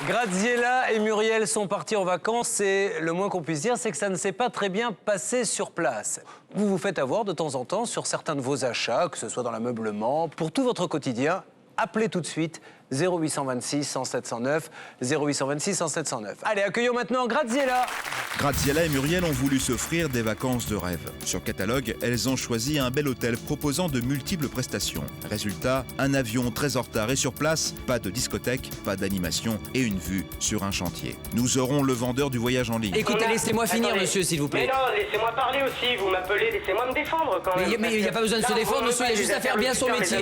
Graziella et Muriel sont partis en vacances et le moins qu'on puisse dire, c'est que ça ne s'est pas très bien passé sur place. Vous vous faites avoir de temps en temps sur certains de vos achats, que ce soit dans l'ameublement, pour tout votre quotidien. Appelez tout de suite 0826 107 109, 0826 107 109. Allez, accueillons maintenant Graziella. Graziella et Muriel ont voulu s'offrir des vacances de rêve. Sur Catalogue, elles ont choisi un bel hôtel proposant de multiples prestations. Résultat, un avion très en retard et sur place, pas de discothèque, pas d'animation et une vue sur un chantier. Nous aurons le vendeur du voyage en ligne. Écoutez, laissez-moi finir, Attendez. monsieur, s'il vous plaît. Mais non, laissez-moi parler aussi, vous m'appelez, laissez-moi me défendre quand même. Mais il n'y a pas besoin de se défendre, monsieur, il y a juste à faire bien son métier.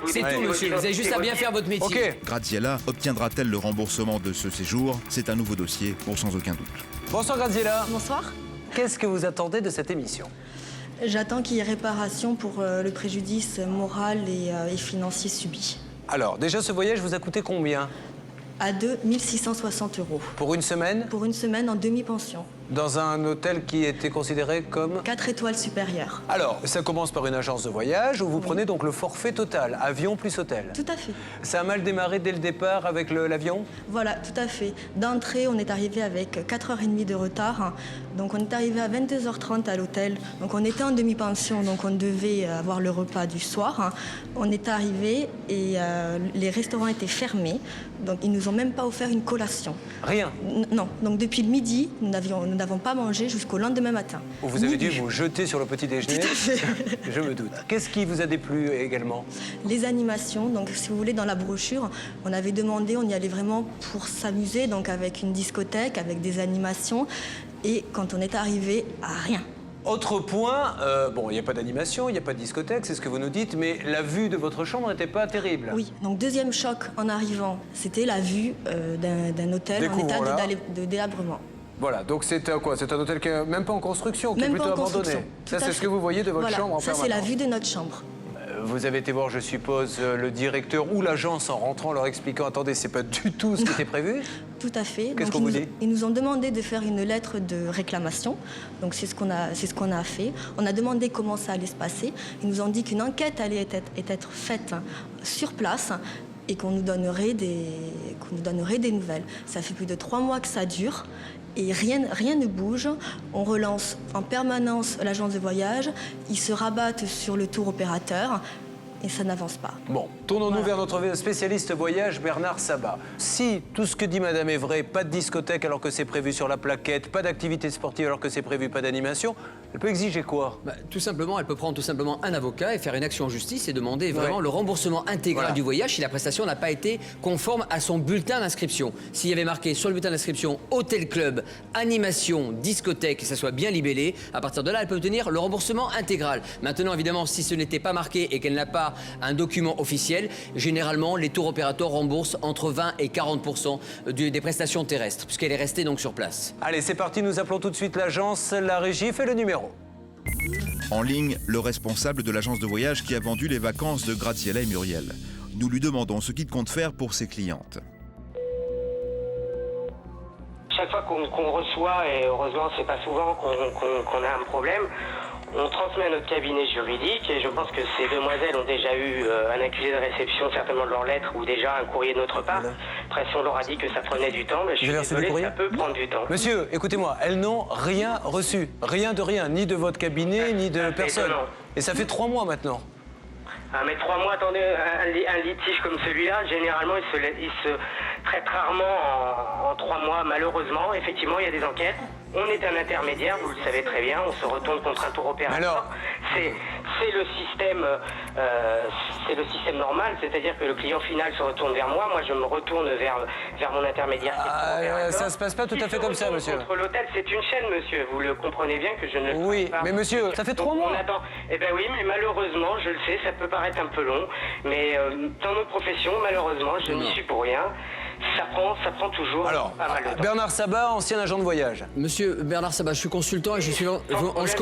C'est tout, monsieur, vous avez juste à bien faire votre métier. Ok. Graziella obtiendra-t-elle le remboursement de ce séjour? C'est un nouveau dossier pour sans aucun doute. Bonsoir Graziella. Bonsoir. Qu'est-ce que vous attendez de cette émission? J'attends qu'il y ait réparation pour le préjudice moral et financier subi. Alors, déjà, ce voyage vous a coûté combien? À 2 1660 €. Pour une semaine? Pour une semaine en demi-pension. Dans un hôtel qui était considéré comme... 4 étoiles supérieures. Alors, ça commence par une agence de voyage où vous prenez donc le forfait total, avion plus hôtel. Tout à fait. Ça a mal démarré dès le départ avec l'avion? Voilà, tout à fait. D'entrée, on est arrivé avec 4h30 de retard. Donc on est arrivé à 22h30 à l'hôtel. Donc on était en demi-pension, donc on devait avoir le repas du soir. On est arrivé et les restaurants étaient fermés. Donc ils nous ont même pas offert une collation. Rien. Non, donc depuis le midi, nous n'avons pas mangé jusqu'au lendemain matin. Vous avez dû vous jeter sur le petit déjeuner? Tout à fait. Je me doute. Qu'est-ce qui vous a déplu également? Les animations, donc si vous voulez, dans la brochure, on avait demandé, on y allait vraiment pour s'amuser, donc avec une discothèque, avec des animations. Et quand on est arrivé, rien. Autre point, bon, il n'y a pas d'animation, il n'y a pas de discothèque, c'est ce que vous nous dites, mais la vue de votre chambre n'était pas terrible. Oui, donc deuxième choc en arrivant, c'était la vue d'un hôtel en état Découvrons-la. de délabrement. Voilà, donc c'est quoi? C'est un hôtel qui n'est même pas en construction, qui est Même plutôt pas en abandonné. construction. Ça, Tout à c'est ce fait. que vous voyez de votre Voilà, chambre en ça permanence. c'est la vue de notre chambre. Vous avez été voir, je suppose, le directeur ou l'agence en rentrant, leur expliquant, attendez, c'est pas du tout ce qui était prévu. Tout à fait. Qu'est-ce Donc, qu'on vous dit? Ils nous ont demandé de faire une lettre de réclamation. Donc c'est ce qu'on a fait. On a demandé comment ça allait se passer. Ils nous ont dit qu'une enquête allait être faite sur place et qu'on nous donnerait des nouvelles. Ça fait plus de 3 mois que ça dure. Et rien ne bouge. On relance en permanence l'agence de voyage. Ils se rabattent sur le tour opérateur. Et ça n'avance pas. Bon, tournons-nous Voilà. vers notre spécialiste voyage, Bernard Sabat. Si tout ce que dit madame est vrai, pas de discothèque alors que c'est prévu sur la plaquette, pas d'activité sportive alors que c'est prévu, pas d'animation, elle peut exiger quoi? Tout simplement, elle peut prendre tout simplement un avocat et faire une action en justice et demander vraiment le remboursement intégral Voilà. du voyage si la prestation n'a pas été conforme à son bulletin d'inscription. S'il y avait marqué sur le bulletin d'inscription hôtel club, animation, discothèque, et ça soit bien libellé, à partir de là, elle peut obtenir le remboursement intégral. Maintenant, évidemment, si ce n'était pas marqué et qu'elle n'a pas un document officiel, généralement, les tours opérateurs remboursent entre 20 et 40% des prestations terrestres, puisqu'elle est restée donc sur place. Allez, c'est parti, nous appelons tout de suite l'agence, la régie, fait le numéro. En ligne, le responsable de l'agence de voyage qui a vendu les vacances de Graziella et Muriel. Nous lui demandons ce qu'il compte faire pour ses clientes. Chaque fois qu'on reçoit, et heureusement c'est pas souvent qu'on a un problème, on transmet à notre cabinet juridique et je pense que ces demoiselles ont déjà eu un accusé de réception certainement de leur lettre ou déjà un courrier de notre part. Après si on leur a dit que ça prenait du temps, mais je suis Vous avez reçu des désolé, courriers? ça peut prendre du temps. Monsieur, écoutez-moi, elles n'ont rien reçu. Rien de rien, ni de votre cabinet, ni de c'est personne. étonnant. Et ça fait 3 mois maintenant. Ah, mais 3 mois, attendez, un litige comme celui-là, généralement, il se traite rarement en 3 mois, malheureusement. Effectivement, il y a des enquêtes. On est un intermédiaire, vous le savez très bien, on se retourne contre un tour opérateur. Alors C'est le système normal, c'est-à-dire que le client final se retourne vers moi, moi je me retourne vers mon intermédiaire. qui est le tour opérateur. Ça se passe pas tout à fait comme ça, Il se monsieur. retourne contre l'hôtel, c'est une chaîne, monsieur, vous le comprenez bien que je ne le Oui, ferai pas. mais monsieur, ça fait 3 Donc, mois. on attend. Eh bien oui, mais malheureusement, je le sais, ça peut paraître un peu long, mais dans notre profession, malheureusement, je n'y suis pour rien. Ça prend toujours Alors, pas mal de temps. Bernard Sabat, ancien agent de voyage. Monsieur Bernard Sabat, je suis consultant et je suis. On se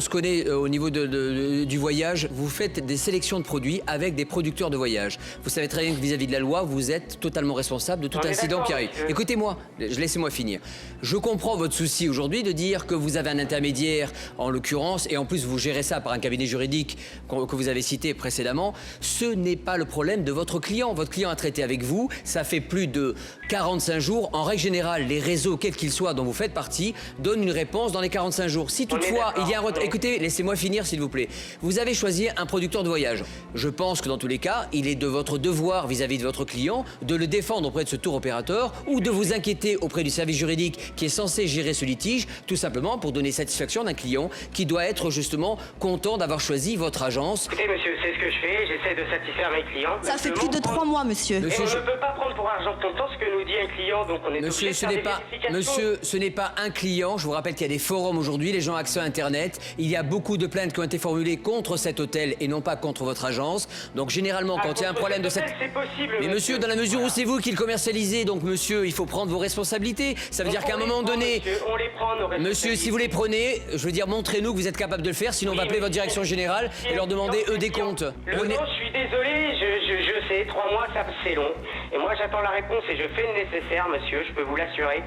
connaît au niveau du voyage. Vous faites des sélections de produits avec des producteurs de voyage. Vous savez très bien que vis-à-vis de la loi, vous êtes totalement responsable de tout On est incident d'accord, qui arrive. monsieur. Écoutez-moi, laissez-moi finir. Je comprends votre souci aujourd'hui de dire que vous avez un intermédiaire, en l'occurrence, et en plus vous gérez ça par un cabinet juridique que vous avez cité précédemment. Ce n'est pas le problème de votre client. Votre client a traité avec vous, ça fait plus de de 45 jours. En règle générale, les réseaux, quels qu'ils soient, dont vous faites partie, donnent une réponse dans les 45 jours. Si toutefois, il y a un retard... Écoutez, laissez-moi finir, s'il vous plaît. Vous avez choisi un producteur de voyage. Je pense que dans tous les cas, il est de votre devoir vis-à-vis de votre client de le défendre auprès de ce tour opérateur ou de vous inquiéter auprès du service juridique qui est censé gérer ce litige, tout simplement pour donner satisfaction d'un client qui doit être justement content d'avoir choisi votre agence. Écoutez, monsieur, c'est ce que je fais. J'essaie de satisfaire mes clients. Ça fait plus de 3 mois, monsieur. Et on ne peut pas prendre pour argent comptant ce que nous dit un client, donc on est Monsieur, obligé de faire des vérifications. monsieur, ce n'est pas un client. Je vous rappelle qu'il y a des forums aujourd'hui, les gens ont accès à Internet. Il y a beaucoup de plaintes qui ont été formulées contre cet hôtel et non pas contre votre agence. Donc généralement, quand il y a un problème de cette... C'est possible, Mais monsieur, dans la mesure où c'est vous qui le commercialisez, donc monsieur, il faut prendre vos responsabilités. Ça veut dire qu'à un moment donné... On les prend, nos Monsieur, si vous les prenez, je veux dire, montrez-nous que vous êtes capable de le faire, sinon on va appeler votre direction générale et leur demander, eux, des comptes. Je suis désolé, je sais, 3 mois, c'est long. Et moi, j'attends la réponse et je fais le nécessaire, monsieur, je peux vous l'assurer,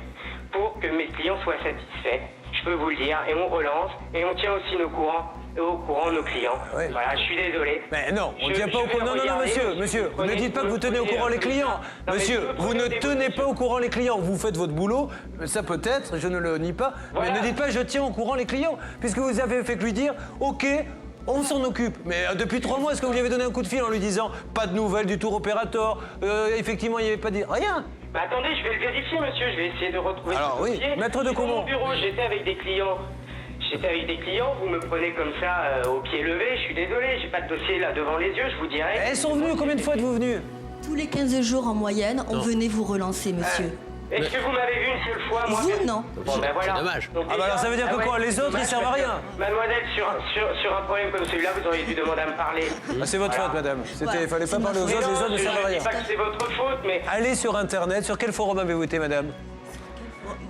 pour que mes clients soient satisfaits. Je peux vous le dire. Et on relance, et on tient aussi au courant nos clients. Oui. Voilà, je suis désolé. Mais non, on ne tient pas au courant. Non, monsieur, vous ne dites pas que vous tenez au courant les clients. Monsieur, vous ne tenez pas au courant les clients. Vous faites votre boulot, ça peut-être, je ne le nie pas, mais ne dites pas je tiens au courant les clients, puisque vous avez fait que lui dire, ok, on s'en occupe. Mais depuis 3 mois, est-ce que vous lui avez donné un coup de fil en lui disant pas de nouvelles du tour opérateur, effectivement, il n'y avait pas dit rien? Bah attendez, je vais le vérifier, monsieur, je vais essayer de retrouver Alors ce oui, dossier. maître de Dans comment? mon bureau, j'étais avec des clients. Vous me prenez comme ça au pied levé, je suis désolé, j'ai pas de dossier là devant les yeux, je vous dirai. Elles sont venues, combien de fois êtes-vous venus? Tous les 15 jours en moyenne, on venait vous relancer, monsieur. Est-ce que vous m'avez vu une seule fois, moi? Vous, non. Bon, ben voilà. C'est dommage. Donc, Ah bah alors ça veut dire que quoi? Les autres, ils servent à rien. Mademoiselle, sur un problème comme celui-là, vous auriez dû demander à me parler. Ah, c'est votre faute, madame. Il fallait pas parler aux Mais autres, les non, autres ne je servent à ne rien. dis pas que c'est votre faute, mais... Allez sur Internet, sur quel forum avez-vous été, madame?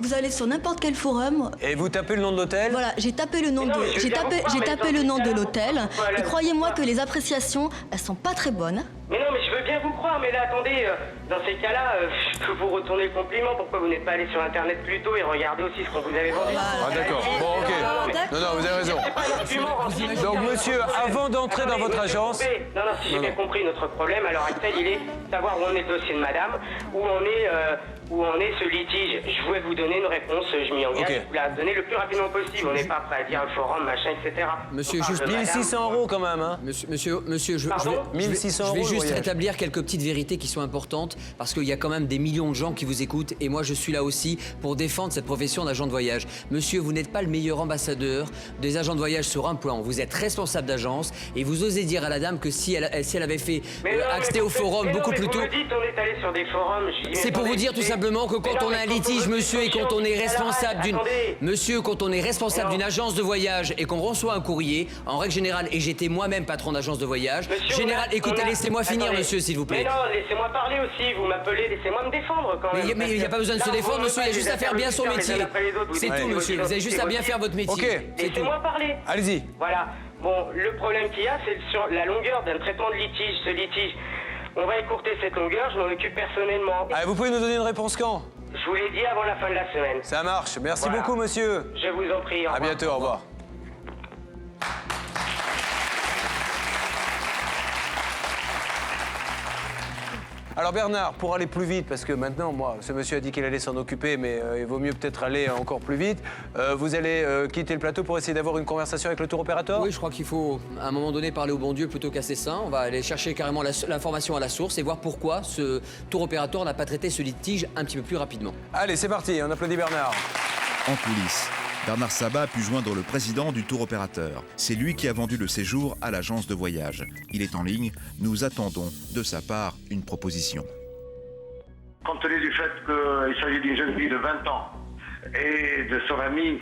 Vous allez sur n'importe quel forum. Et vous tapez le nom de l'hôtel? Voilà, j'ai tapé le nom Mais non, de, mais je j'ai viens tapé, vous voir, j'ai mais tapé dans le nom ce de cas-là, l'hôtel. voilà, Et croyez-moi que les appréciations, elles sont pas très bonnes. Mais non, mais je veux bien vous croire, mais là, attendez, dans ces cas-là, je peux vous retourner le compliment. Pourquoi vous n'êtes pas allé sur Internet plus tôt et regarder aussi ce qu'on vous avait vendu? Ah d'accord, bon ok. Non, vous avez raison. C'est pas un argument, renseignez-vous. Donc monsieur, avant d'entrer dans votre agence... Non, si j'ai bien compris, notre problème à l'heure actuelle, il est de savoir où en est le dossier de madame, où en est ce litige. Je voulais vous donner une réponse, je m'y engage, Ok. je vous la donner le plus rapidement possible. On n'est pas prêt à dire le forum, machin, etc. Monsieur, On parle juste de madame. 1600 € quand même, hein. Monsieur, je Pardon vais, 1600 je vais € le juste voyage. rétablir quelques petites vérités qui sont importantes parce qu'il y a quand même des millions de gens qui vous écoutent et moi je suis là aussi pour défendre cette profession d'agent de voyage. Monsieur, vous n'êtes pas le meilleur ambassadeur des agents de voyage sur un plan. Vous êtes responsable d'agence et vous osez dire à la dame que si elle avait fait Mais non, accès mais au vous faites- forum mais non, beaucoup mais plus tôt... Vous me dites, on est allé sur des forums. Je dis, mais C'est pour attendez, vous dire tout mais- simplement que mais quand non, on a mais un quand litige, votre monsieur, et quand discussion, on est elle responsable arrête, d'une... attendez. Monsieur, quand on est responsable Alors- d'une agence de voyage et qu'on reçoit un courrier, en règle générale, et j'étais moi-même patron d'agence de voyage, Monsieur, général... Écoutez, on a- laissez-moi finir, Attendez. monsieur, s'il vous plaît. Mais non, laissez-moi parler aussi. Vous m'appelez, laissez-moi me défendre quand même. Mais il n'y a pas besoin de se Là, défendre, vous monsieur, il y a me juste à faire bien son les uns métier. après les autres, vous C'est dites- tout, monsieur, vous avez juste à bien faire votre métier. Ok. C'est tout. Laissez-moi parler. Allez-y. Voilà. Bon, le problème qu'il y a, c'est sur la longueur d'un traitement de litige. Ce litige, on va écourter cette longueur, je m'en occupe personnellement. Allez, vous pouvez nous donner une réponse quand? Je vous l'ai dit avant la fin de la semaine. Ça marche. Merci Voilà. beaucoup, monsieur. Je vous en prie. Au À revoir. bientôt, au revoir. Alors Bernard, pour aller plus vite, parce que maintenant, moi, ce monsieur a dit qu'il allait s'en occuper, mais il vaut mieux peut-être aller encore plus vite. Vous allez quitter le plateau pour essayer d'avoir une conversation avec le tour opérateur? Oui, je crois qu'il faut, à un moment donné, parler au bon Dieu plutôt qu'à ses saints. On va aller chercher carrément l'information à la source et voir pourquoi ce tour opérateur n'a pas traité ce litige un petit peu plus rapidement. Allez, c'est parti, on applaudit Bernard. En coulisses, Bernard Sabat a pu joindre le président du tour opérateur. C'est lui qui a vendu le séjour à l'agence de voyage. Il est en ligne. Nous attendons de sa part une proposition. Compte tenu du fait qu'il s'agit d'une jeune fille de 20 ans et de son ami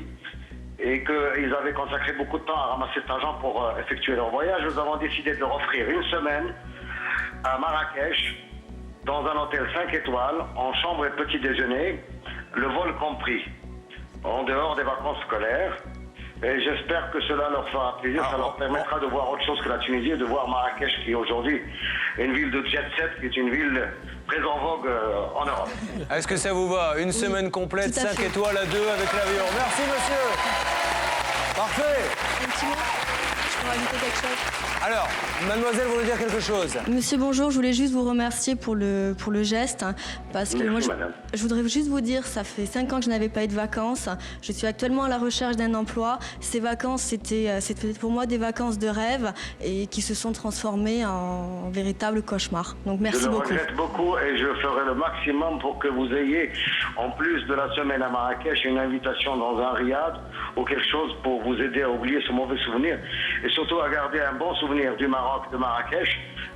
et qu'ils avaient consacré beaucoup de temps à ramasser cet argent pour effectuer leur voyage, nous avons décidé de leur offrir une semaine à Marrakech dans un hôtel 5 étoiles, en chambre et petit déjeuner, le vol compris, en dehors des vacances scolaires. Et j'espère que cela leur fera plaisir, ça leur permettra de voir autre chose que la Tunisie et de voir Marrakech qui est aujourd'hui une ville de jet-set, qui est une ville très en vogue en Europe. Est-ce que ça vous va? Une semaine complète, tout à 5 fait. étoiles à 2 avec l'avion. Merci, monsieur. Parfait. Un petit mot. Je peux rajouter quelque chose? Alors, mademoiselle voulait dire quelque chose. Monsieur, bonjour, je voulais juste vous remercier pour le geste, hein, parce que Merci, moi, madame. je voudrais juste vous dire, ça fait 5 ans que je n'avais pas eu de vacances. Je suis actuellement à la recherche d'un emploi. Ces vacances, c'était pour moi des vacances de rêve et qui se sont transformées en véritable cauchemar. Donc merci Je le beaucoup. regrette beaucoup et je ferai le maximum pour que vous ayez, en plus de la semaine à Marrakech, une invitation dans un riad ou quelque chose pour vous aider à oublier ce mauvais souvenir et surtout à garder un bon souvenir du Maroc, de Marrakech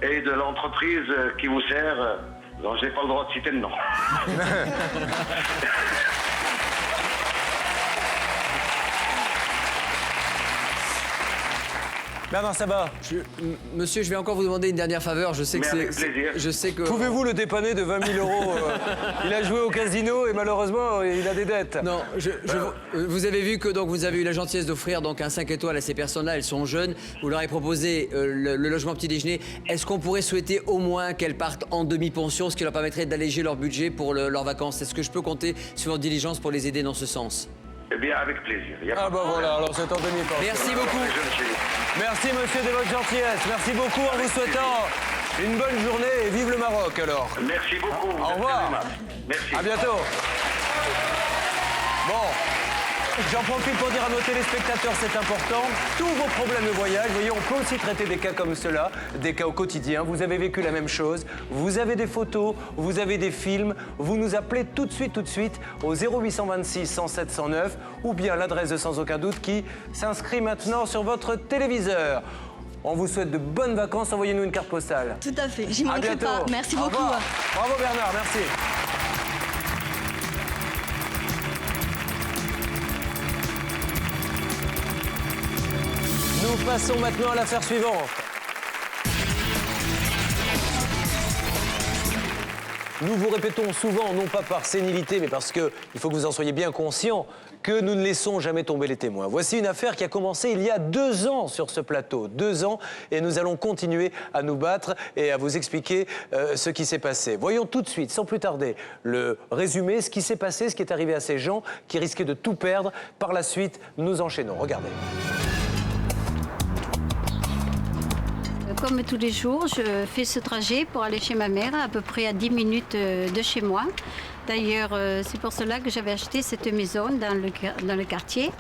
et de l'entreprise qui vous sert, dont je n'ai pas le droit de citer le nom. Bernard Sabat, Monsieur, je vais encore vous demander une dernière faveur. Je sais que Mais avec plaisir. Je sais que. pouvez-vous le dépanner de 20 000 euros Il a joué au casino et malheureusement, il a des dettes. Non, vous avez vu que donc vous avez eu la gentillesse d'offrir donc un 5 étoiles à ces personnes-là. Elles sont jeunes. Vous leur avez proposé le logement petit déjeuner. Est-ce qu'on pourrait souhaiter au moins qu'elles partent en demi-pension, ce qui leur permettrait d'alléger leur budget pour leurs vacances? Est-ce que je peux compter sur votre diligence pour les aider dans ce sens? Eh bien, avec plaisir. Il y a Ah pas de bah problème. voilà, alors c'est en demi-pension. Merci beaucoup. Les jeunes filles. Merci monsieur de votre gentillesse. Merci beaucoup en vous souhaitant une bonne journée et vive le Maroc alors. Merci beaucoup. Au revoir. Merci. À bientôt. Bon, j'en profite pour dire à nos téléspectateurs, c'est important, tous vos problèmes de voyage, vous voyez, on peut aussi traiter des cas comme cela, des cas au quotidien. Vous avez vécu la même chose, vous avez des photos, vous avez des films, vous nous appelez tout de suite au 0826 107 109 ou bien l'adresse de Sans Aucun Doute qui s'inscrit maintenant sur votre téléviseur. On vous souhaite de bonnes vacances, envoyez-nous une carte postale. Tout à fait, j'y À manquerai bientôt. pas. Merci Au beaucoup. revoir. Bravo Bernard, merci. Nous passons maintenant à l'affaire suivante. Nous vous répétons souvent, non pas par sénilité, mais parce qu'il faut que vous en soyez bien conscients, que nous ne laissons jamais tomber les témoins. Voici une affaire qui a commencé il y a 2 ans sur ce plateau. 2 ans, et nous allons continuer à nous battre et à vous expliquer ce qui s'est passé. Voyons tout de suite, sans plus tarder, le résumé, ce qui s'est passé, ce qui est arrivé à ces gens qui risquaient de tout perdre. Par la suite, nous enchaînons. Regardez. Comme tous les jours, je fais ce trajet pour aller chez ma mère, à peu près à 10 minutes de chez moi. D'ailleurs, c'est pour cela que j'avais acheté cette maison dans le quartier.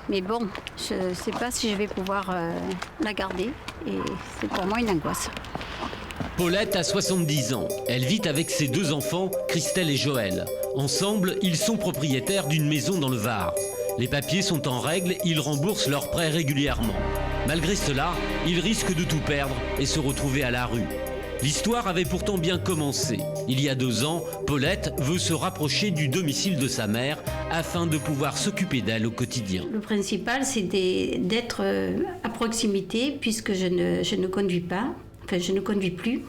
Mais bon, je ne sais pas si je vais pouvoir la garder. Et c'est pour moi une angoisse. Paulette a 70 ans. Elle vit avec ses 2 enfants, Christelle et Joël. Ensemble, ils sont propriétaires d'une maison dans le Var. Les papiers sont en règle, ils remboursent leurs prêts régulièrement. Malgré cela, ils risquent de tout perdre et se retrouver à la rue. L'histoire avait pourtant bien commencé. Il y a 2 ans, Paulette veut se rapprocher du domicile de sa mère afin de pouvoir s'occuper d'elle au quotidien. Le principal, c'est d'être à proximité, puisque je ne conduis pas, enfin je ne conduis plus.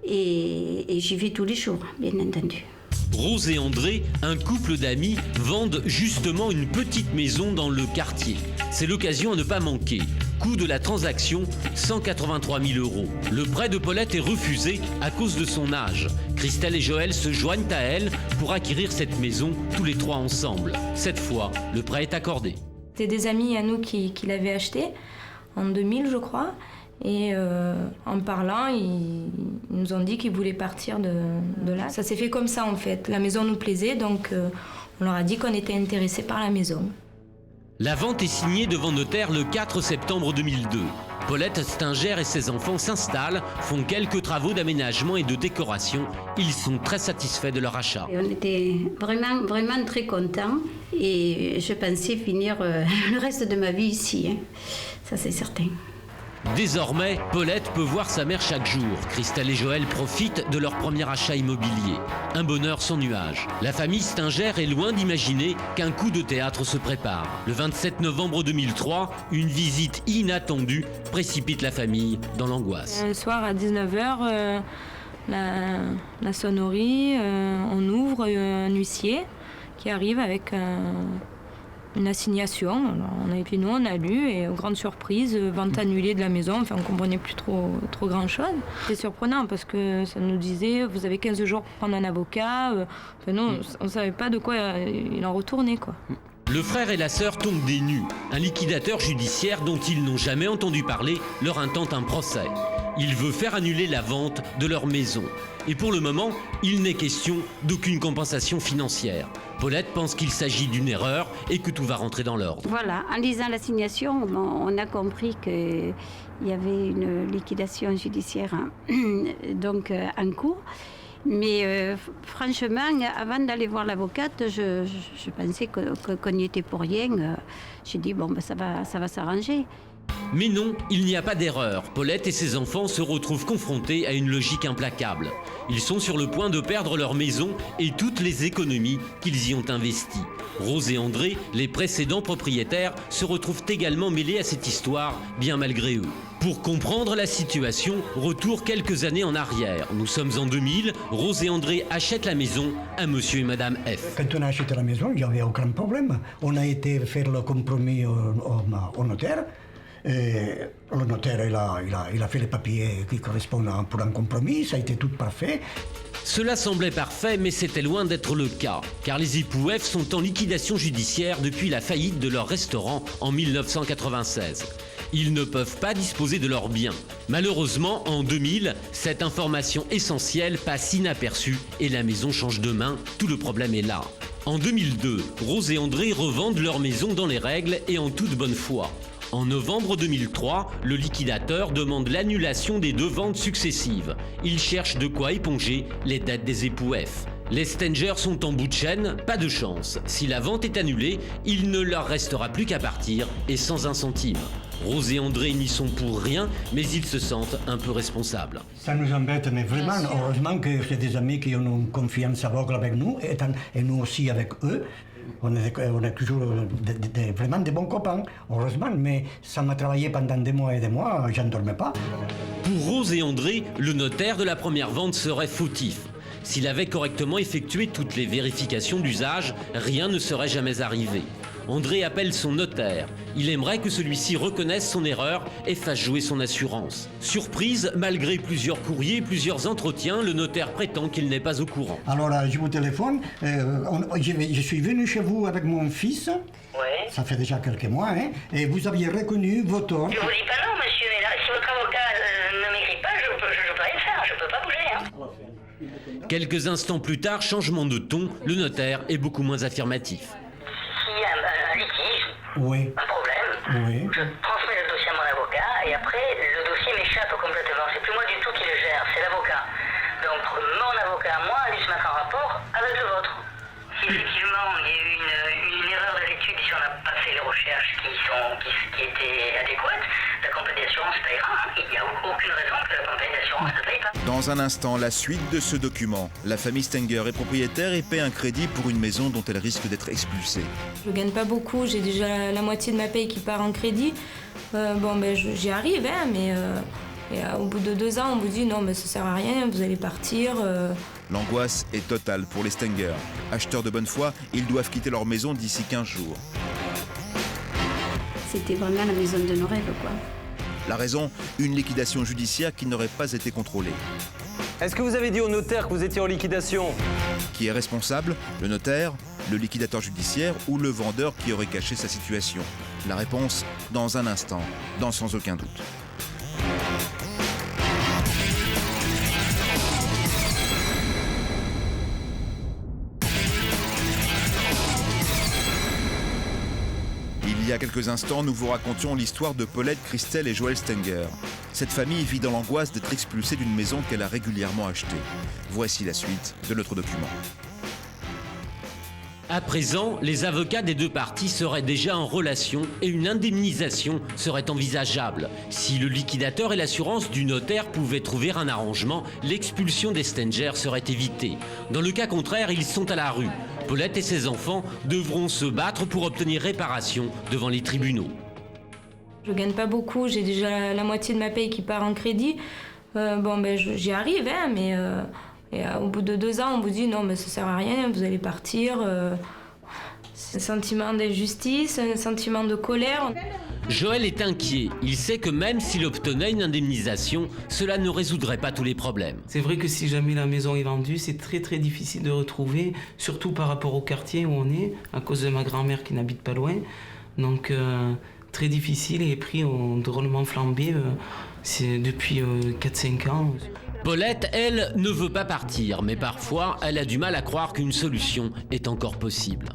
Et j'y vais tous les jours, bien entendu. Rose et André, un couple d'amis, vendent justement une petite maison dans le quartier. C'est l'occasion à ne pas manquer. Coût de la transaction, 183 000 €. Le prêt de Paulette est refusé à cause de son âge. Christelle et Joël se joignent à elle pour acquérir cette maison, tous les 3 ensemble. Cette fois, le prêt est accordé. C'était des amis à nous qui l'avaient acheté en 2000, je crois. Et en parlant, ils nous ont dit qu'ils voulaient partir de là. Ça s'est fait comme ça en fait. La maison nous plaisait, donc on leur a dit qu'on était intéressés par la maison. La vente est signée devant notaire le 4 septembre 2002. Paulette Stinger et ses enfants s'installent, font quelques travaux d'aménagement et de décoration. Ils sont très satisfaits de leur achat. Et on était vraiment très contents et je pensais finir le reste de ma vie ici, hein. Ça c'est certain. Désormais, Paulette peut voir sa mère chaque jour. Christelle et Joël profitent de leur premier achat immobilier. Un bonheur sans nuage. La famille Stinger est loin d'imaginer qu'un coup de théâtre se prépare. Le 27 novembre 2003, une visite inattendue précipite la famille dans l'angoisse. Le soir à 19h, la sonnerie, on ouvre un huissier qui arrive avec une assignation. Alors, on a été nous, on a lu et grande surprise, vente annulée de la maison. Enfin, on comprenait plus trop grand chose. C'est surprenant parce que ça nous disait vous avez 15 jours pour prendre un avocat. Enfin, non, on savait pas de quoi il en retournait quoi. Le frère et la sœur tombent des nues. Un liquidateur judiciaire dont ils n'ont jamais entendu parler leur intente un procès. Il veut faire annuler la vente de leur maison. Et pour le moment, il n'est question d'aucune compensation financière. Paulette pense qu'il s'agit d'une erreur et que tout va rentrer dans l'ordre. Voilà, en lisant l'assignation, on a compris qu'il y avait une liquidation judiciaire donc, en cours. Mais franchement, avant d'aller voir l'avocate, je pensais qu'on n'y était pour rien. J'ai dit, bon, ben, ça va s'arranger. Mais non, il n'y a pas d'erreur. Paulette et ses enfants se retrouvent confrontés à une logique implacable. Ils sont sur le point de perdre leur maison et toutes les économies qu'ils y ont investies. Rose et André, les précédents propriétaires, se retrouvent également mêlés à cette histoire, bien malgré eux. Pour comprendre la situation, retour quelques années en arrière. Nous sommes en 2000, Rose et André achètent la maison à monsieur et madame F. Quand on a acheté la maison, il n'y avait aucun problème. On a été faire le compromis au notaire. Et le notaire, il a fait les papiers qui correspondent pour un compromis, ça a été tout parfait. Cela semblait parfait, mais c'était loin d'être le cas, car les époux F sont en liquidation judiciaire depuis la faillite de leur restaurant en 1996. Ils ne peuvent pas disposer de leurs biens. Malheureusement, en 2000, cette information essentielle passe inaperçue et la maison change de main. Tout le problème est là. En 2002, Rose et André revendent leur maison dans les règles et en toute bonne foi. En novembre 2003, le liquidateur demande l'annulation des 2 ventes successives. Il cherche de quoi éponger les dettes des époux F. Les Stenger sont en bout de chaîne, pas de chance. Si la vente est annulée, il ne leur restera plus qu'à partir et sans un centime. Rose et André n'y sont pour rien, mais ils se sentent un peu responsables. Ça nous embête, mais vraiment, heureusement que c'est des amis qui ont une confiance aveugle avec nous et nous aussi avec eux. On est toujours vraiment des bons copains, heureusement, mais ça m'a travaillé pendant des mois et des mois, j'en dormais pas. Pour Rose et André, le notaire de la première vente serait fautif. S'il avait correctement effectué toutes les vérifications d'usage, rien ne serait jamais arrivé. André appelle son notaire. Il aimerait que celui-ci reconnaisse son erreur et fasse jouer son assurance. Surprise, malgré plusieurs courriers, plusieurs entretiens, le notaire prétend qu'il n'est pas au courant. Alors je vous téléphone, je suis venu chez vous avec mon fils, ça fait déjà quelques mois, hein, et vous aviez reconnu vos torts. Je vous dis pas non, monsieur, mais là, si votre avocat ne m'écrit pas, je peux rien faire, je peux pas bouger. Hein. Quelques instants plus tard, changement de ton, le notaire est beaucoup moins affirmatif. S'il y a un litige, un problème, je transmets le dossier à mon avocat et après, le dossier m'échappe complètement. C'est plus moi du tout qui le gère, c'est l'avocat. Donc, mon avocat, moi, a dû se mettre en rapport avec le vôtre. Si effectivement, il y a eu une erreur de l'étude, si on n'a pas fait les recherches qui étaient adéquates, la compagnie d'assurance payera. Hein. Il n'y a aucune raison que la compagnie d'assurance ne paye pas. Dans un instant, la suite de ce document. La famille Stenger est propriétaire et paie un crédit pour une maison dont elle risque d'être expulsée. Je gagne pas beaucoup, j'ai déjà la moitié de ma paye qui part en crédit. J'y arrive, hein, mais au bout de 2 ans, on vous dit non, mais ça sert à rien, vous allez partir. L'angoisse est totale pour les Stenger. Acheteurs de bonne foi, ils doivent quitter leur maison d'ici 15 jours. C'était vraiment la maison de nos rêves, quoi. La raison, une liquidation judiciaire qui n'aurait pas été contrôlée. Est-ce que vous avez dit au notaire que vous étiez en liquidation? Qui est responsable? Le notaire, le liquidateur judiciaire ou le vendeur qui aurait caché sa situation? La réponse, dans un instant, dans Sans aucun doute. Il y a quelques instants, nous vous racontions l'histoire de Paulette, Christelle et Joël Stenger. Cette famille vit dans l'angoisse d'être expulsée d'une maison qu'elle a régulièrement achetée. Voici la suite de notre document. À présent, les avocats des 2 parties seraient déjà en relation et une indemnisation serait envisageable. Si le liquidateur et l'assurance du notaire pouvaient trouver un arrangement, l'expulsion des Stenger serait évitée. Dans le cas contraire, ils sont à la rue. Paulette et ses enfants devront se battre pour obtenir réparation devant les tribunaux. Je gagne pas beaucoup, j'ai déjà la moitié de ma paye qui part en crédit. J'y arrive, hein, mais au bout de 2 ans, on vous dit non, mais ça sert à rien, vous allez partir. C'est un sentiment d'injustice, un sentiment de colère. Joël est inquiet. Il sait que même s'il obtenait une indemnisation, cela ne résoudrait pas tous les problèmes. C'est vrai que si jamais la maison est vendue, c'est très très difficile de retrouver, surtout par rapport au quartier où on est, à cause de ma grand-mère qui n'habite pas loin. Donc très difficile et les prix ont drôlement flambé c'est depuis 4-5 ans. Paulette, elle, ne veut pas partir, mais parfois, elle a du mal à croire qu'une solution est encore possible.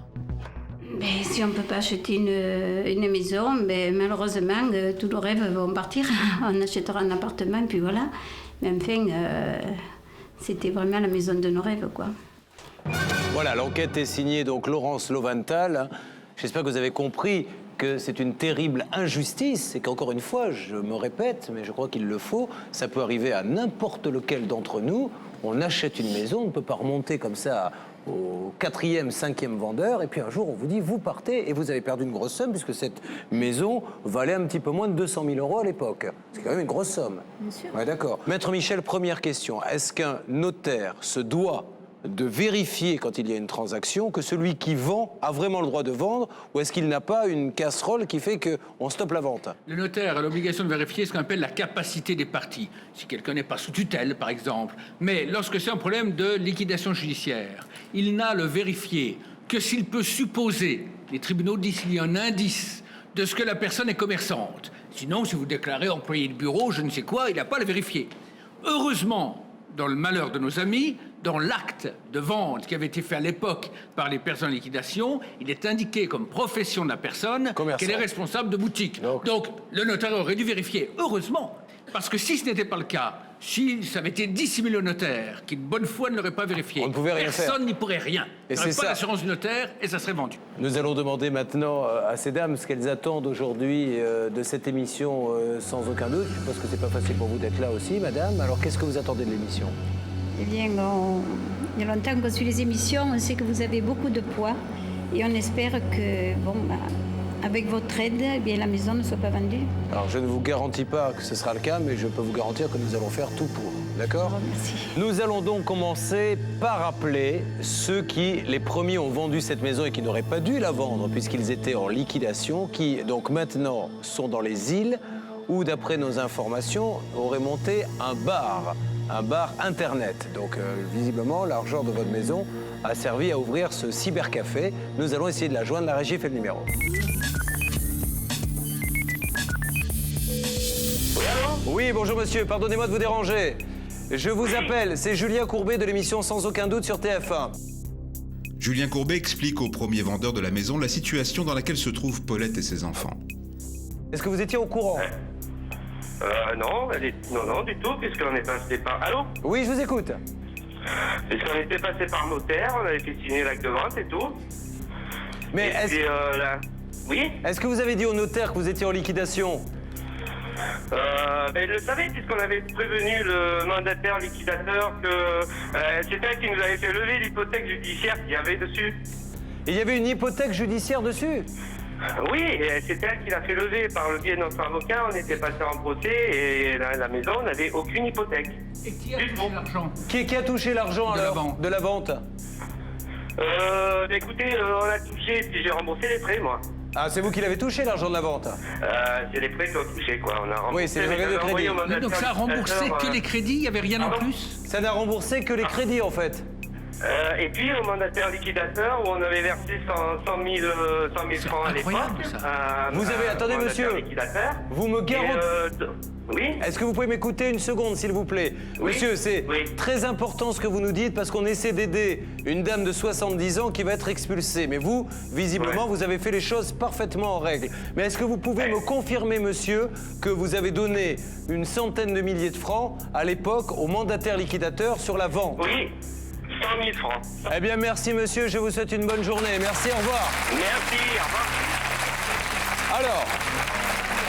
Mais si on ne peut pas acheter une maison, mais malheureusement, tous nos rêves vont partir. On achètera un appartement, puis voilà. Mais enfin, c'était vraiment la maison de nos rêves, quoi. Voilà, l'enquête est signée donc Laurence Loventhal. J'espère que vous avez compris que c'est une terrible injustice et qu'encore une fois, je me répète, mais je crois qu'il le faut, ça peut arriver à n'importe lequel d'entre nous. On achète une maison, on ne peut pas remonter comme ça au 4e, 5e vendeur, et puis un jour on vous dit vous partez et vous avez perdu une grosse somme puisque cette maison valait un petit peu moins de 200 000 € à l'époque. C'est quand même une grosse somme. Bien sûr. Ouais, d'accord. Maître Michel, première question. Est-ce qu'un notaire se doit de vérifier quand il y a une transaction que celui qui vend a vraiment le droit de vendre ou est-ce qu'il n'a pas une casserole qui fait qu'on stoppe la vente? Le notaire a l'obligation de vérifier ce qu'on appelle la capacité des parties. Si quelqu'un n'est pas sous tutelle, par exemple. Mais lorsque c'est un problème de liquidation judiciaire, il n'a à le vérifier que s'il peut supposer, les tribunaux disent qu'il y a un indice de ce que la personne est commerçante. Sinon, si vous déclarez employé de bureau, je ne sais quoi, il n'a pas à le vérifier. Heureusement, dans le malheur de nos amis, dans l'acte de vente qui avait été fait à l'époque par les personnes en liquidation, il est indiqué comme profession de la personne qu'elle est responsable de boutique. Donc, le notaire aurait dû vérifier. Heureusement, parce que si ce n'était pas le cas, si ça avait été dissimulé au notaire, qui de bonne foi ne l'aurait pas vérifié, on ne pouvait rien faire. Personne n'y pourrait rien. Et il n'y aurait c'est pas ça. l'assurance du notaire et ça serait vendu. Nous allons demander maintenant à ces dames ce qu'elles attendent aujourd'hui de cette émission sans aucun doute. Je suppose que c'est pas facile pour vous d'être là aussi, madame. Alors qu'est-ce que vous attendez de l'émission? Eh bien, il y a longtemps qu'on suit les émissions, on sait que vous avez beaucoup de poids et on espère que, avec votre aide, eh bien, la maison ne soit pas vendue. Alors je ne vous garantis pas que ce sera le cas, mais je peux vous garantir que nous allons faire tout pour. D'accord? Merci. Nous allons donc commencer par appeler ceux qui, les premiers, ont vendu cette maison et qui n'auraient pas dû la vendre puisqu'ils étaient en liquidation, qui donc maintenant sont dans les îles où, d'après nos informations, aurait monté un bar internet. Donc visiblement, l'argent de votre maison a servi à ouvrir ce cybercafé. Nous allons essayer de la joindre. La régie fait le numéro. Oui, bonjour monsieur, pardonnez-moi de vous déranger. Je vous appelle, c'est Julien Courbet de l'émission Sans aucun doute sur TF1. Julien Courbet explique au premier vendeur de la maison la situation dans laquelle se trouvent Paulette et ses enfants. Est-ce que vous étiez au courant? Non, du tout, puisqu'on est passé par... Allô? Oui, je vous écoute. Puisqu'on était passé par notaire, on avait fait signer l'acte de vente et tout. Mais est-ce... Oui? Est-ce que vous avez dit au notaire que vous étiez en liquidation? Il le savait, puisqu'on avait prévenu le mandataire liquidateur que c'est elle qui nous avait fait lever l'hypothèque judiciaire qu'il y avait dessus. Il y avait une hypothèque judiciaire dessus? Oui, c'est elle qui l'a fait lever par le biais de notre avocat. On était passé en procès et la maison n'avait aucune hypothèque. Et qui a touché l'argent? Qui a touché l'argent alors de la vente? Écoutez, on a touché, puis j'ai remboursé les frais, moi. Ah, c'est vous qui l'avez touché, l'argent de la vente? C'est les frais qui ont touché, quoi. On a remboursé. Oui, c'est les frais de crédit. Mais donc ça a remboursé que les crédits, il n'y avait rien en plus? Ça n'a remboursé que les crédits, en fait. Et puis au mandataire liquidateur où on avait versé 100 000 francs à l'époque. Vous avez, attendez monsieur, vous me garantissez... Oui. Est-ce que vous pouvez m'écouter une seconde, s'il vous plaît? Oui. Monsieur, c'est très important ce que vous nous dites parce qu'on essaie d'aider une dame de 70 ans qui va être expulsée. Mais vous, visiblement, vous avez fait les choses parfaitement en règle. Mais est-ce que vous pouvez me confirmer, monsieur, que vous avez donné une centaine de milliers de francs à l'époque au mandataire liquidateur sur la vente? Oui. 100 000 francs. Eh bien, merci, monsieur. Je vous souhaite une bonne journée. Merci, au revoir. Merci, au revoir. Alors,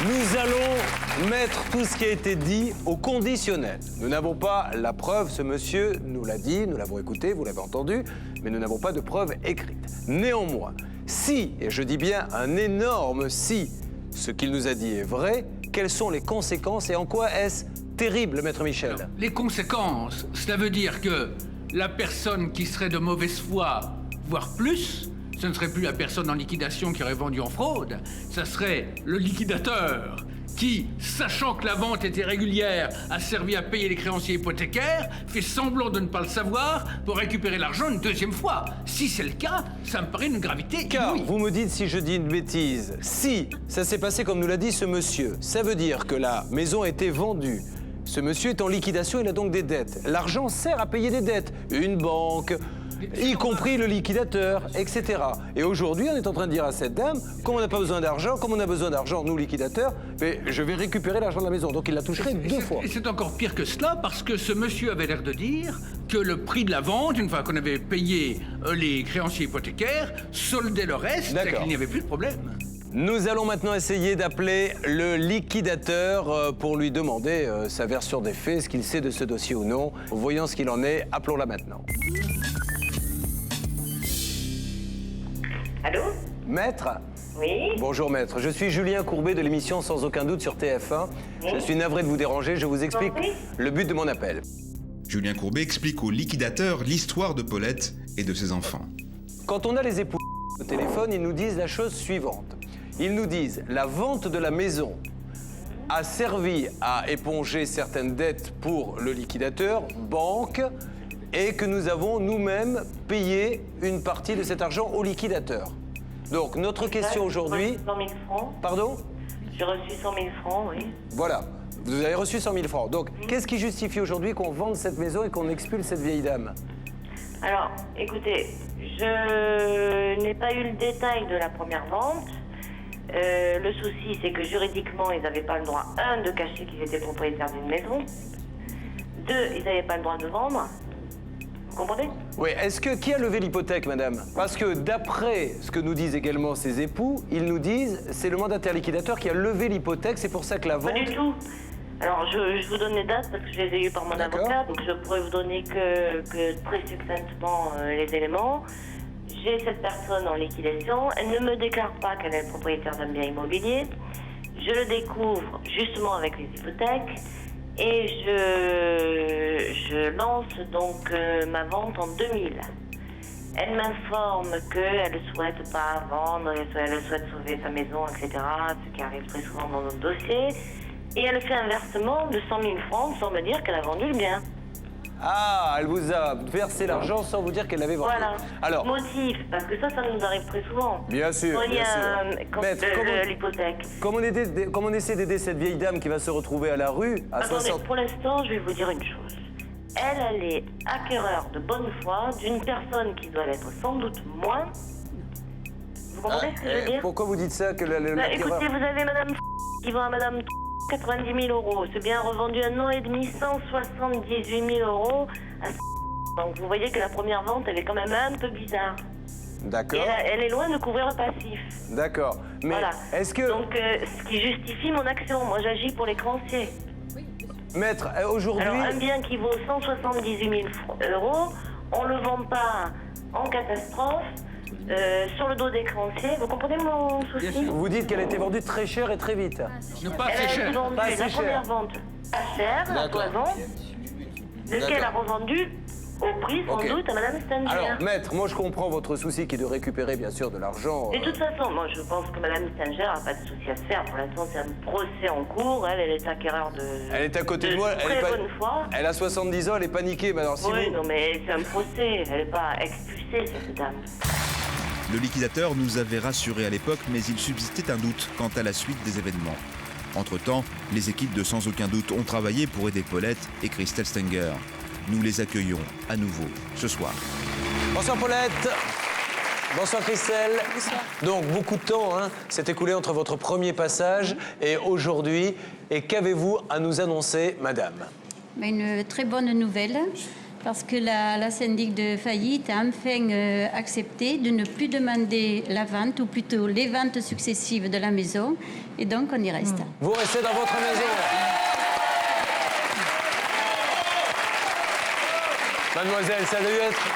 nous allons mettre tout ce qui a été dit au conditionnel. Nous n'avons pas la preuve, ce monsieur nous l'a dit, nous l'avons écouté, vous l'avez entendu, mais nous n'avons pas de preuve écrite. Néanmoins, si, et je dis bien un énorme si, ce qu'il nous a dit est vrai, quelles sont les conséquences et en quoi est-ce terrible, Maître Michel? Alors, les conséquences, cela veut dire que la personne qui serait de mauvaise foi, voire plus, ce ne serait plus la personne en liquidation qui aurait vendu en fraude, ça serait le liquidateur qui, sachant que la vente était régulière, a servi à payer les créanciers hypothécaires, fait semblant de ne pas le savoir pour récupérer l'argent une deuxième fois. Si c'est le cas, ça me paraît une gravité Car, inouïe. vous me dites si je dis une bêtise, si ça s'est passé comme nous l'a dit ce monsieur, ça veut dire que la maison a été vendue. Ce monsieur est en liquidation, il a donc des dettes. L'argent sert à payer des dettes. Une banque, y compris le liquidateur, etc. Et aujourd'hui, on est en train de dire à cette dame, comme on n'a pas besoin d'argent, comme on a besoin d'argent, nous, liquidateurs, mais je vais récupérer l'argent de la maison. Donc il la toucherait deux fois. Et c'est encore pire que cela, parce que ce monsieur avait l'air de dire que le prix de la vente, une fois qu'on avait payé les créanciers hypothécaires, soldait le reste et qu'il n'y avait plus de problème. Nous allons maintenant essayer d'appeler le liquidateur pour lui demander sa version des faits, ce qu'il sait de ce dossier ou non. Voyons ce qu'il en est, appelons-la maintenant. Allô? Maître? Oui? Bonjour maître, je suis Julien Courbet de l'émission Sans aucun doute sur TF1. Oui? Je suis navré de vous déranger, je vous explique le but de mon appel. Julien Courbet explique au liquidateur l'histoire de Paulette et de ses enfants. Quand on a les époux au téléphone, ils nous disent la chose suivante. Ils nous disent la vente de la maison a servi à éponger certaines dettes pour le liquidateur, banque, et que nous avons nous-mêmes payé une partie de cet argent au liquidateur. Donc notre question aujourd'hui... 100 000 francs. Pardon? J'ai reçu 100 000 francs, oui. Voilà, vous avez reçu 100 000 francs. Donc qu'est-ce qui justifie aujourd'hui qu'on vende cette maison et qu'on expulse cette vieille dame? Alors, écoutez, je n'ai pas eu le détail de la première vente. Le souci, c'est que juridiquement, ils n'avaient pas le droit, un, de cacher qu'ils étaient propriétaires d'une maison. Deux, ils n'avaient pas le droit de vendre. Vous comprenez? Oui, qui a levé l'hypothèque, madame? Parce que d'après ce que nous disent également ses époux, ils nous disent c'est le mandataire liquidateur qui a levé l'hypothèque, c'est pour ça que la vente... Pas du tout. Alors, je vous donne les dates parce que je les ai eues par mon avocat, donc je pourrais vous donner que très succinctement les éléments. J'ai cette personne en liquidation, elle ne me déclare pas qu'elle est propriétaire d'un bien immobilier. Je le découvre justement avec les hypothèques et je lance donc ma vente en 2000. Elle m'informe qu'elle ne souhaite pas vendre, elle souhaite sauver sa maison, etc., ce qui arrive très souvent dans notre dossier. Et elle fait un versement de 100 000 francs sans me dire qu'elle a vendu le bien. Ah, elle vous a versé l'argent sans vous dire qu'elle l'avait vendu. Voilà. Alors, motif, parce que ça nous arrive très souvent. Bien sûr, bien sûr. Maître, l'hypothèque. Comme on essaie d'aider cette vieille dame qui va se retrouver à la rue à Attendez, 60... pour l'instant, je vais vous dire une chose. Elle est acquéreur de bonne foi d'une personne qui doit l'être sans doute moins. Vous comprenez ce que je veux dire? Pourquoi vous dites ça que écoutez, vous avez madame qui vend à madame 90 000 euros. C'est bien revendu un an et demi, 178 000 euros. Donc vous voyez que la première vente, elle est quand même un peu bizarre. D'accord. Elle est loin de couvrir le passif. D'accord. Mais voilà. Est-ce que... Donc ce qui justifie mon action, moi j'agis pour les créanciers. Maître, aujourd'hui... Alors un bien qui vaut 178 000 euros, on ne le vend pas en catastrophe. Sur le dos des créanciers, vous comprenez mon souci? Vous dites qu'elle a été vendue très cher et très vite. Pas assez cher. Elle a été vendue, pas assez la cher. première vente pas cher, la cloison, de qu'elle a revendu au prix sans doute à madame Stanger. Alors, maître, moi je comprends votre souci qui est de récupérer bien sûr de l'argent. De toute façon, moi je pense que madame Stanger n'a pas de souci à se faire. Pour l'instant, c'est un procès en cours. Elle est acquéreur de... Elle est à côté de moi. Très bonne foi. Elle a 70 ans, elle est paniquée. Mais alors, si oui, vous... non mais c'est un procès. Elle n'est pas expulsée, cette dame. Le liquidateur nous avait rassurés à l'époque, mais il subsistait un doute quant à la suite des événements. Entre-temps, les équipes de Sans aucun doute ont travaillé pour aider Paulette et Christelle Stenger. Nous les accueillons à nouveau ce soir. Bonsoir Paulette. Bonsoir Christelle. Bonsoir. Donc beaucoup de temps s'est écoulé entre votre premier passage et aujourd'hui. Et qu'avez-vous à nous annoncer, madame? Une très bonne nouvelle. Parce que la syndic de faillite a enfin accepté de ne plus demander la vente, ou plutôt les ventes successives de la maison, et donc on y reste. Vous restez dans votre maison. Mademoiselle, ça a dû être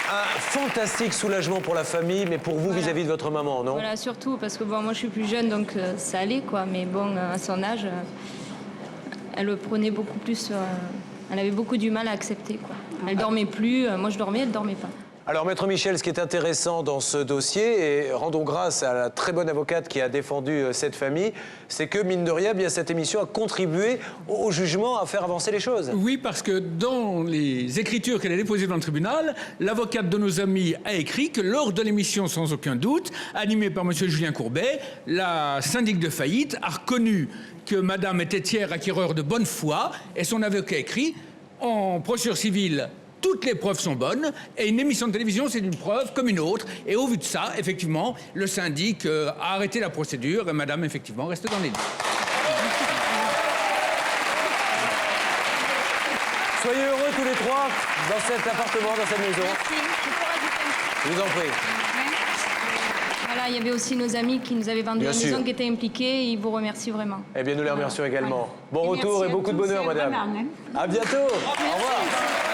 un fantastique soulagement pour la famille, mais pour vous vis-à-vis de votre maman, non? Voilà, surtout parce que bon, moi je suis plus jeune, donc ça allait, quoi. Mais bon, à son âge, elle le prenait beaucoup plus... Elle avait beaucoup du mal à accepter, quoi. Elle dormait plus. Moi, je dormais, elle dormait pas. Alors, Maître Michel, ce qui est intéressant dans ce dossier, et rendons grâce à la très bonne avocate qui a défendu cette famille, c'est que, mine de rien, bien, cette émission a contribué au jugement à faire avancer les choses. Oui, parce que dans les écritures qu'elle a déposées devant le tribunal, l'avocate de nos amis a écrit que lors de l'émission, sans aucun doute, animée par M. Julien Courbet, la syndic de faillite a reconnu que Madame était tiers acquéreur de bonne foi, et son avocat a écrit, en procédure civile, toutes les preuves sont bonnes, et une émission de télévision, c'est une preuve comme une autre. Et au vu de ça, effectivement, le syndic a arrêté la procédure, et Madame, effectivement, reste dans les lits. Soyez heureux tous les trois dans cet appartement, dans cette maison. Merci. Je vous en prie. Voilà, il y avait aussi nos amis qui nous avaient vendu la maison, qui étaient impliqués, et ils vous remercient vraiment. Eh bien, nous les remercions également. Bon Et retour merci et beaucoup de bonheur, madame. Vraiment, hein. À bientôt. Au revoir.